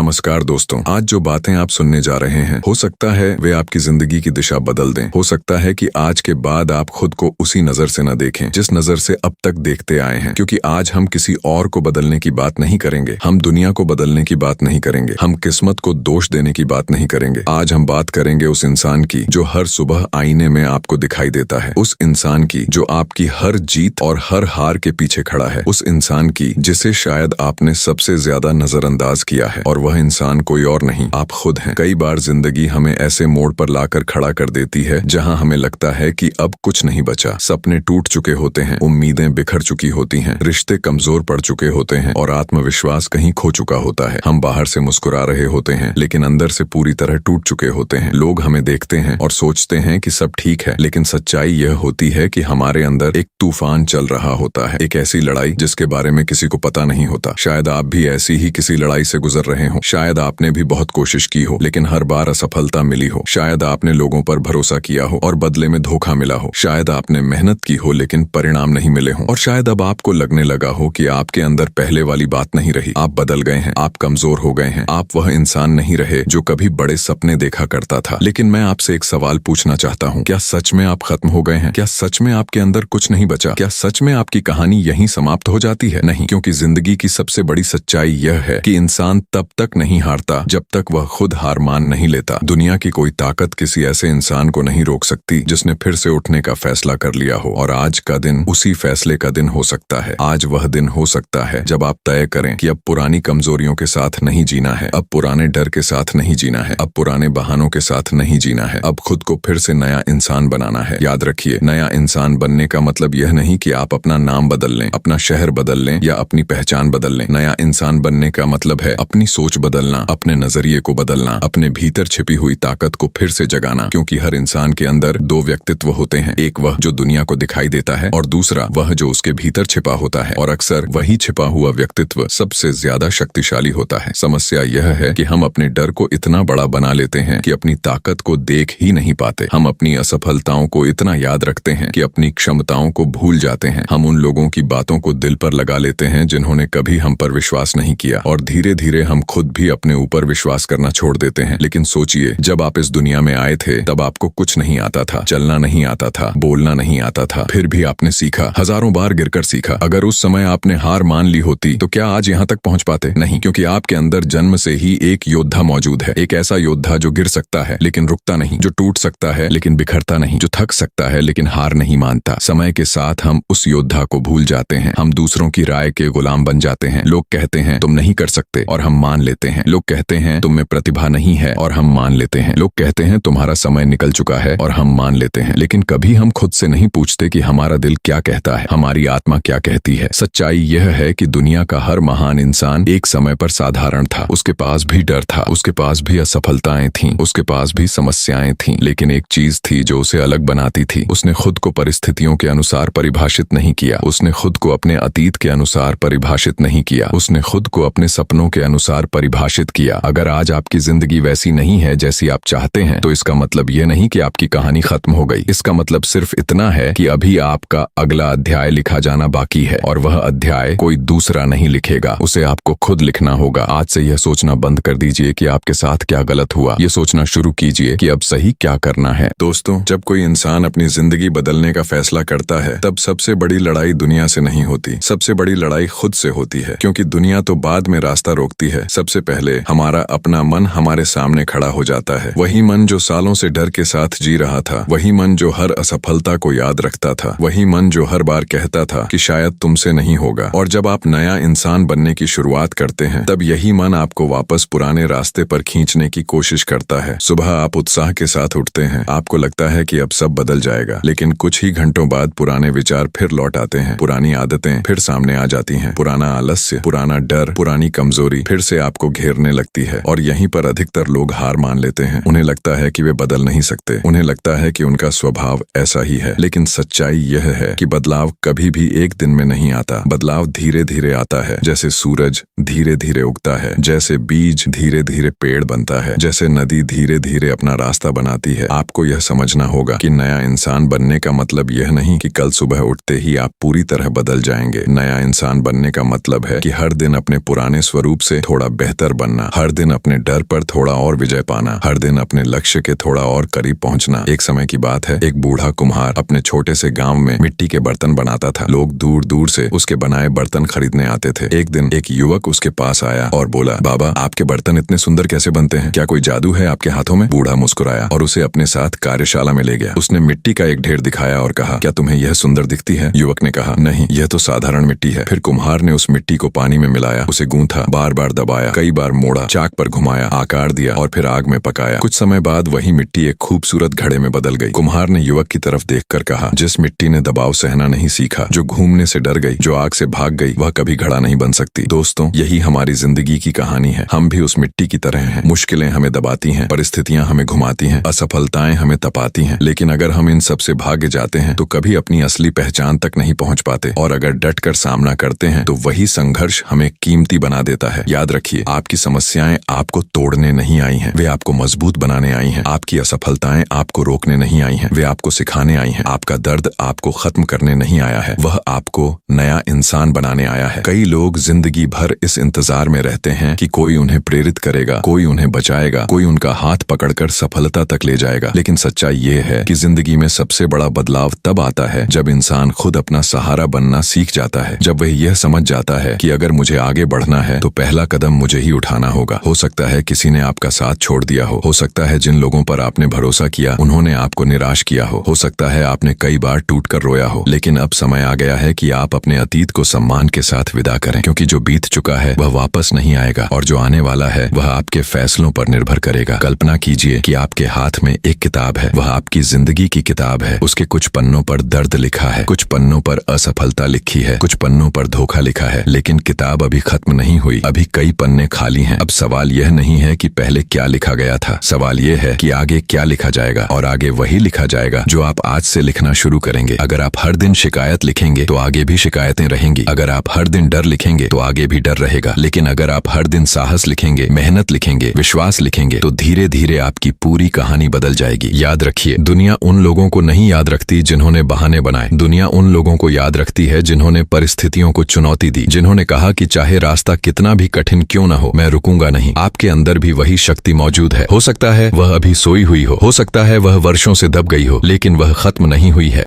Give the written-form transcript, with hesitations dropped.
नमस्कार दोस्तों, आज जो बातें आप सुनने जा रहे हैं हो सकता है वे आपकी जिंदगी की दिशा बदल दें। हो सकता है कि आज के बाद आप खुद को उसी नजर से न देखें जिस नजर से अब तक देखते आए हैं, क्योंकि आज हम किसी और को बदलने की बात नहीं करेंगे, हम दुनिया को बदलने की बात नहीं करेंगे, हम किस्मत को दोष देने की बात नहीं करेंगे। आज हम बात करेंगे उस इंसान की जो हर सुबह आईने में आपको दिखाई देता है, उस इंसान की जो आपकी हर जीत और हर हार के पीछे खड़ा है, उस इंसान की जिसे शायद आपने सबसे ज्यादा नजरअंदाज किया है, और वह इंसान कोई और नहीं, आप खुद हैं। कई बार जिंदगी हमें ऐसे मोड़ पर लाकर खड़ा कर देती है जहां हमें लगता है कि अब कुछ नहीं बचा। सपने टूट चुके होते हैं, उम्मीदें बिखर चुकी होती हैं, रिश्ते कमजोर पड़ चुके होते हैं और आत्मविश्वास कहीं खो चुका होता है। हम बाहर से मुस्कुरा रहे होते हैं लेकिन अंदर से पूरी तरह टूट चुके होते हैं। लोग हमें देखते हैं और सोचते हैं कि सब ठीक है, लेकिन सच्चाई यह होती है कि हमारे अंदर एक तूफान चल रहा होता है, एक ऐसी लड़ाई जिसके बारे में किसी को पता नहीं होता। शायद आप भी ऐसी ही किसी लड़ाई से गुजर रहे हो, शायद आपने भी बहुत कोशिश की हो लेकिन हर बार असफलता मिली हो, शायद आपने लोगों पर भरोसा किया हो और बदले में धोखा मिला हो, शायद आपने मेहनत की हो लेकिन परिणाम नहीं मिले हो, और शायद अब आपको लगने लगा हो कि आपके अंदर पहले वाली बात नहीं रही, आप बदल गए हैं, आप कमजोर हो गए हैं, आप वह इंसान नहीं रहे जो कभी बड़े सपने देखा करता था। लेकिन मैं आपसे एक सवाल पूछना चाहता हूँ, क्या सच में आप खत्म हो गए हैं? क्या सच में आपके अंदर कुछ नहीं बचा? क्या सच में आपकी कहानी यहीं समाप्त हो जाती है? नहीं, क्योंकि जिंदगी की सबसे बड़ी सच्चाई यह है कि इंसान तब तक नहीं हारता जब तक वह खुद हार मान नहीं लेता। दुनिया की कोई ताकत किसी ऐसे इंसान को नहीं रोक सकती जिसने फिर से उठने का फैसला कर लिया हो, और आज का दिन उसी फैसले का दिन हो सकता है। आज वह दिन हो सकता है जब आप तय करें कि अब पुरानी कमजोरियों के साथ नहीं जीना है, अब पुराने डर के साथ नहीं जीना है, अब पुराने बहानों के साथ नहीं जीना है, अब खुद को फिर से नया इंसान बनाना है। याद रखिए, नया इंसान बनने का मतलब यह नहीं कि आप अपना नाम बदल लें, अपना शहर बदल लें या अपनी पहचान बदल लें। नया इंसान बनने का मतलब है अपनी सोच बदलना, अपने नजरिए को बदलना, अपने भीतर छिपी हुई ताकत को फिर से जगाना। क्योंकि हर इंसान के अंदर दो व्यक्तित्व होते हैं, एक वह जो दुनिया को दिखाई देता है और दूसरा वह जो उसके भीतर छिपा होता है, और अक्सर वही छिपा हुआ व्यक्तित्व सबसे ज्यादा शक्तिशाली होता है। समस्या यह है कि हम अपने डर को इतना बड़ा बना लेते हैं कि अपनी ताकत को देख ही नहीं पाते। हम अपनी असफलताओं को इतना याद रखते हैं कि अपनी क्षमताओं को भूल जाते हैं। हम उन लोगों की बातों को दिल पर लगा लेते हैं जिन्होंने कभी हम पर विश्वास नहीं किया, और धीरे धीरे हम खुद भी अपने ऊपर विश्वास करना छोड़ देते हैं। लेकिन सोचिए, जब आप इस दुनिया में आए थे तब आपको कुछ नहीं आता था, चलना नहीं आता था, बोलना नहीं आता था, फिर भी आपने सीखा, हजारों बार गिरकर सीखा। अगर उस समय आपने हार मान ली होती तो क्या आज यहाँ तक पहुँच पाते? नहीं, क्योंकि आपके अंदर जन्म से ही एक योद्धा मौजूद है, एक ऐसा योद्धा जो गिर सकता है लेकिन रुकता नहीं, जो टूट सकता है लेकिन बिखरता नहीं, जो थक सकता है लेकिन हार नहीं मानता। समय के साथ हम उस योद्धा को भूल जाते हैं, हम दूसरों की राय के गुलाम बन जाते हैं। लोग कहते हैं तुम नहीं कर सकते और हम मान लेते हैं, लोग कहते हैं तुम में प्रतिभा नहीं है और हम मान लेते हैं, लोग कहते हैं तुम्हारा समय निकल चुका है और हम मान लेते हैं। लेकिन कभी हम खुद से नहीं पूछते कि हमारा दिल क्या कहता है, हमारी आत्मा क्या कहती है। सच्चाई यह है कि दुनिया का हर महान इंसान एक समय पर साधारण था, उसके पास भी डर था, उसके पास भी असफलताएं थीं, उसके पास भी समस्याएं थीं, लेकिन एक चीज थी जो उसे अलग बनाती थी, उसने खुद को परिस्थितियों के अनुसार परिभाषित नहीं किया, उसने खुद को अपने अतीत के अनुसार परिभाषित नहीं किया, उसने खुद को अपने सपनों के अनुसार परिभाषित किया। अगर आज आपकी जिंदगी वैसी नहीं है जैसी आप चाहते हैं तो इसका मतलब यह नहीं कि आपकी कहानी खत्म हो गई, इसका मतलब सिर्फ इतना है कि अभी आपका अगला अध्याय लिखा जाना बाकी है, और वह अध्याय कोई दूसरा नहीं लिखेगा, उसे आपको खुद लिखना होगा। आज से यह सोचना बंद कर दीजिए कि आपके साथ क्या गलत हुआ, यह सोचना शुरू कीजिए कि अब सही क्या करना है। दोस्तों, जब कोई इंसान अपनी जिंदगी बदलने का फैसला करता है तब सबसे बड़ी लड़ाई दुनिया से नहीं होती, सबसे बड़ी लड़ाई खुद से होती है। क्योंकि दुनिया तो बाद में रास्ता रोकती है, सबसे पहले हमारा अपना मन हमारे सामने खड़ा हो जाता है। वही मन जो सालों से डर के साथ जी रहा था, वही मन जो हर असफलता को याद रखता था, वही मन जो हर बार कहता था कि शायद तुमसे नहीं होगा। और जब आप नया इंसान बनने की शुरुआत करते हैं तब यही मन आपको वापस पुराने रास्ते पर खींचने की कोशिश करता है। सुबह आप उत्साह के साथ उठते हैं, आपको लगता है कि अब सब बदल जाएगा, लेकिन कुछ ही घंटों बाद पुराने विचार फिर लौट आते हैं, पुरानी आदतें फिर सामने आ जाती हैं, पुराना आलस्य, पुराना डर, पुरानी कमजोरी फिर से आपको घेरने लगती है। और यहीं पर अधिकतर लोग हार मान लेते हैं। उन्हें लगता है कि वे बदल नहीं सकते, उन्हें लगता है कि उनका स्वभाव ऐसा ही है। लेकिन सच्चाई यह है कि बदलाव कभी भी एक दिन में नहीं आता, बदलाव धीरे धीरे आता है, जैसे सूरज धीरे धीरे उगता है, जैसे बीज धीरे धीरे पेड़ बनता है, जैसे नदी धीरे धीरे अपना रास्ता बनाती है। आपको यह समझना होगा कि नया इंसान बनने का मतलब यह नहीं कि कल सुबह उठते ही आप पूरी तरह बदल जाएंगे। नया इंसान बनने का मतलब है कि हर दिन अपने पुराने स्वरूप से थोड़ा बेहतर बेहतर बनना, हर दिन अपने डर पर थोड़ा और विजय पाना, हर दिन अपने लक्ष्य के थोड़ा और करीब पहुंचना। एक समय की बात है, एक बूढ़ा कुम्हार अपने छोटे से गांव में मिट्टी के बर्तन बनाता था। लोग दूर दूर से उसके बनाए बर्तन खरीदने आते थे। एक दिन एक युवक उसके पास आया और बोला, बाबा आपके बर्तन इतने सुंदर कैसे बनते हैं? क्या कोई जादू है आपके हाथों में? बूढ़ा मुस्कुराया और उसे अपने साथ कार्यशाला में ले गया। उसने मिट्टी का एक ढेर दिखाया और कहा, क्या तुम्हें यह सुंदर दिखती है? युवक ने कहा, नहीं, यह तो साधारण मिट्टी है। फिर कुम्हार ने उस मिट्टी को पानी में मिलाया, उसे गूंथा, बार बार दबाया, कई बार मोड़ा, चाक पर घुमाया, आकार दिया और फिर आग में पकाया। कुछ समय बाद वही मिट्टी एक खूबसूरत घड़े में बदल गई। कुम्हार ने युवक की तरफ देखकर कहा, जिस मिट्टी ने दबाव सहना नहीं सीखा, जो घूमने से डर गई, जो आग से भाग गई, वह कभी घड़ा नहीं बन सकती। दोस्तों, यही हमारी जिंदगी की कहानी है। हम भी उस मिट्टी की तरह हैं। मुश्किलें हमें दबाती हैं, परिस्थितियां हमें घुमाती हैं, असफलताएं हमें तपाती हैं, लेकिन अगर हम इन सब से भागे जाते हैं तो कभी अपनी असली पहचान तक नहीं पहुंच पाते। और अगर डट कर सामना करते हैं तो वही संघर्ष हमें कीमती बना देता है। याद रखिए, आपकी समस्याएं आपको तोड़ने नहीं आई हैं, वे आपको मजबूत बनाने आई हैं। आपकी असफलताएं आपको रोकने नहीं आई हैं, वे आपको सिखाने आई हैं। आपका दर्द आपको खत्म करने नहीं आया है, वह आपको नया इंसान बनाने आया है। कई लोग जिंदगी भर इस इंतजार में रहते हैं कि कोई उन्हें प्रेरित करेगा, कोई उन्हें बचाएगा, कोई उनका हाथ पकड़कर सफलता तक ले जाएगा। लेकिन सच्चाई ये है कि जिंदगी में सबसे बड़ा बदलाव तब आता है जब इंसान खुद अपना सहारा बनना सीख जाता है, जब वह यह समझ जाता है कि अगर मुझे आगे बढ़ना है तो पहला कदम मुझे ही उठाना होगा। हो सकता है किसी ने आपका साथ छोड़ दिया हो सकता है जिन लोगों पर आपने भरोसा किया उन्होंने आपको निराश किया हो सकता है आपने कई बार टूटकर रोया हो, लेकिन अब समय आ गया है कि आप अपने अतीत को सम्मान के साथ विदा करें, क्योंकि जो बीत चुका है वह वापस नहीं आएगा और जो आने वाला है वह आपके फैसलों पर निर्भर करेगा। कल्पना कीजिए कि आपके हाथ में एक किताब है, वह आपकी जिंदगी की किताब है। उसके कुछ पन्नों पर दर्द लिखा है, कुछ पन्नों पर असफलता लिखी है, कुछ पन्नों पर धोखा लिखा है, लेकिन किताब अभी खत्म नहीं हुई। अभी कई पन्ने खाली हैं। अब सवाल यह नहीं है कि पहले क्या लिखा गया था, सवाल यह है कि आगे क्या लिखा जाएगा। और आगे वही लिखा जाएगा जो आप आज से लिखना शुरू करेंगे। अगर आप हर दिन शिकायत लिखेंगे तो आगे भी शिकायतें रहेंगी। अगर आप हर दिन डर लिखेंगे तो आगे भी डर रहेगा। लेकिन अगर आप हर दिन साहस लिखेंगे, मेहनत लिखेंगे, विश्वास लिखेंगे तो धीरे धीरे आपकी पूरी कहानी बदल जाएगी। याद रखिए, दुनिया उन लोगों को नहीं याद रखती जिन्होंने बहाने बनाए। दुनिया उन लोगों को याद रखती है जिन्होंने परिस्थितियों को चुनौती दी, जिन्होंने कहा कि चाहे रास्ता कितना भी कठिन क्यों न हो, मैं रुकूंगा नहीं। आपके अंदर भी वही शक्ति मौजूद है। हो सकता है वह अभी सोई हुई हो सकता है वह वर्षों से दब गई हो, लेकिन वह खत्म नहीं हुई है।